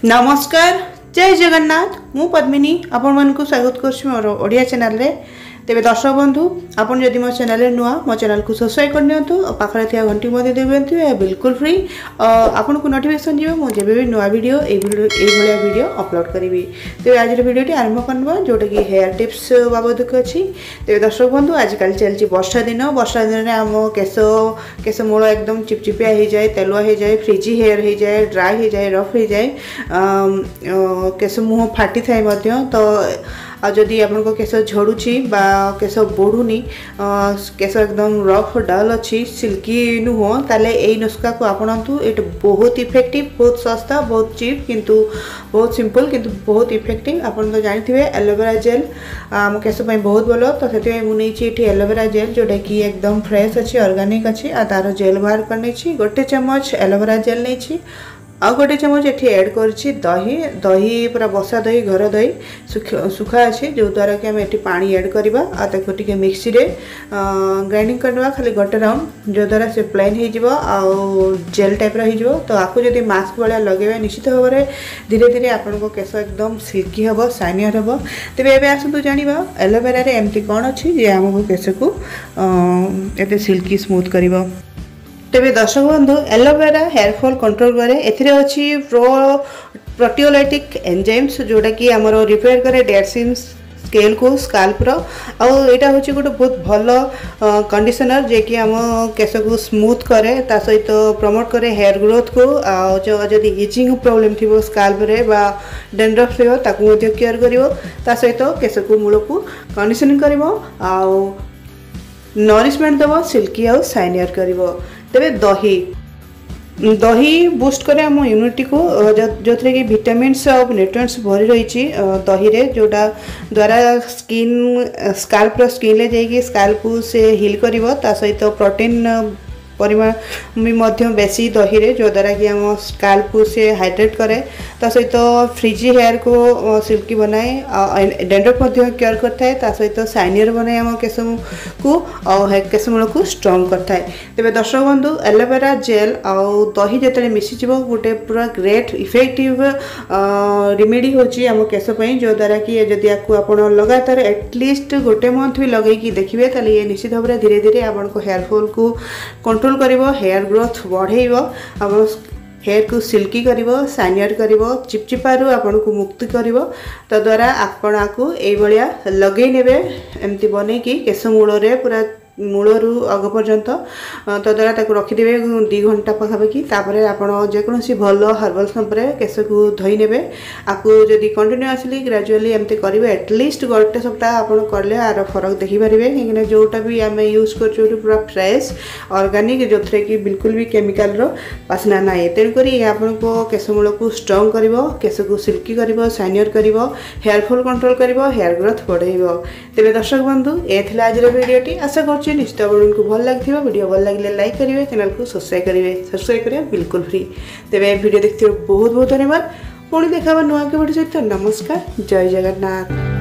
नमस्कार जय जगन्नाथ मु पद्मिनी आपण मन को स्वागत करछि मोर ओडिया चैनल रे। तेबे दर्शक बंधु आपन जदि मो चैनल रे नुआ मो चैनल को सब्सक्राइब कर नियंतु और पाखरे थिया घंटी मध्ये देबेंतु ए बिल्कुल फ्री आपन को नोटिफिकेशन जीव मो जेबे भी नुआ वीडियो ए भलिया वीडियो अपलोड करिवि। तेबे आज वीडियो आरंभ करबा जोटा कि हेयर टिप्स बाबद को अछि। तेबे दर्शक बंधु आजकल चलछि वर्षा दिन रे हम केस मूल एकदम चिपचिपिया हो जाए, तेलुआ हो जाए, फ्रिजी हेयर हो जाए, ड्राई हो जाए, रफ हो जाए, केस मुह फाटी थाए मध्य। तो जदि आपको केस झड़ुची बा केस बढ़ुनी, केस एकदम रफ डल अच्छी सिल्की नुह, ताले यही नुस्खा को आपणतु। ये बहुत इफेक्टिव, बहुत सस्ता, बहुत चीप, किंतु बहुत सिंपल, किंतु बहुत इफेक्टिव। आपन तो जानते एलोवेरा जेल आम केस बहुत भल। तो से मुझे एलोवेरा जेल जोटा कि एकदम फ्रेश अच्छी, ऑर्गेनिक अच्छी, आ तार जेल बाहर कर नहीं। गोटे चम्मच एलोवेरा जेल नहीं, आ गोटे चम्मच ये ऐड करछि दही। दही पूरा बसा दही, घर दही सुखा अच्छे, जो द्वारा कि आम ये पानी ऐड करवा टे मिक्सी रे ग्राइंडिंग करवा खाली गोटे राउंड, जो द्वारा से प्लेन हो जेल टाइप हो। तो आपको जब मास्क भाया लगे निश्चित भाव में धीरे धीरे आपण केस एकदम सिल्की हम, साइनियर हम। तेज एवं आसतु जाना एलोवेरा एमती कौन अच्छी जे आमको केस को ये सिल्की स्मूथ कर। तेबे दर्शक बंधु एलोवेरा हेयर फॉल कंट्रोल करे। एथिरे अछि प्रोटियोलाइटिक एंजाइम्स जोटा कि आमर रिपेयर करे डेड स्किन स्केल को, स्काल्प रो। आउटा हूँ गोटे बहुत भल कंडीशनर जे कि आम केस को स्मूथ करे, ता सहित प्रमोट करे हेयर ग्रोथ को। जदि इचिंग प्रॉब्लम थी स्काल्प रे बा डेंड्रफ रे ताकू मध्य केयर करिवो, ता सहित केस को मूल को कंडीशनिंग करिवो, आउ नरिशमेंट देव, सिल्की आउ साइनियर करिवो। तेरे दही बूस्ट करे आम इम्यूनिटी को, जो थे कि विटामिन्स और न्यूट्रिएंट्स भरी रही दही रे, जोटा द्वारा स्किन स्काल्प स्किन ले जाइए स्काल्प को से हिल करिवो। ता सहित प्रोटीन परिमाण भी बेसी दही रे, जो द्वारा कि आम स्काल्प को से हाइड्रेट करे। ता सहित फ्रिजी हेयर को सिल्की बनाए, डेंड्रफ केयर करता है। सहित साइनियर बनाए आम केस को और केस मूल को स्ट्रंग करता है। तेज दर्शक बंधु एलोवेरा जेल आउ दही जो मिसीज गोटे पूरा ग्रेट इफेक्टिव रेमेडी होची आम केस पई, जो द्वारा कि जदि आपको आप लगातार एटलिस्ट गोटे मंथ भी लगे देखिए, ताले ये निश्चित भाव में धीरे धीरे आपको हेयर फॉल को कंट्रोल करिवो, हेयर ग्रोथ बढ़ेइबो, आप हेयर को सिल्की करिवो, साइनियर करिवो, चिपचिपारू आपन को मुक्ति करिवो। तो द्वारा आपण को एई भलिया लगेई नेबे एमती बने कि केस मूल रे पूरा मूलरू अग पर्यंत। तो द्वारा ताको रखिदेवे 2 घंटा पाखापाखि। तापर आपण जेकोसी भल हर्बल संपर केस को धोई नेबे। आपको जदि कंटिन्यूअसली ग्रेजुअली एमती करेंगे एटलिस्ट गोटे सप्ताह आपड़ कले आर फरक देखिपारे, कहीं जोटा भी आम यूज कर पूरा फ्रेश ऑर्गेनिक, जो थे कि बिल्कुल भी केमिकल रो बासना ना। तेणुक आपको केस मूल को स्ट्रंग कर, केस को सिल्की कर, साइनियर कर, हेयर फॉल कंट्रोल कर, हेयर ग्रोथ बढ़ेब। तेरे दर्शक बंधु ये आज वीडियोटी आशा कर निश्चित आपको भल लगी। वीडियो भल लगे लाइक करेंगे, चैनल को सब्सक्राइब करेंगे बिल्कुल फ्री। तेरे वीडियो देखते बहुत बहुत धन्यवाद। पुणी देखा नुआ के वीडियो सहित। नमस्कार, जय जगन्नाथ।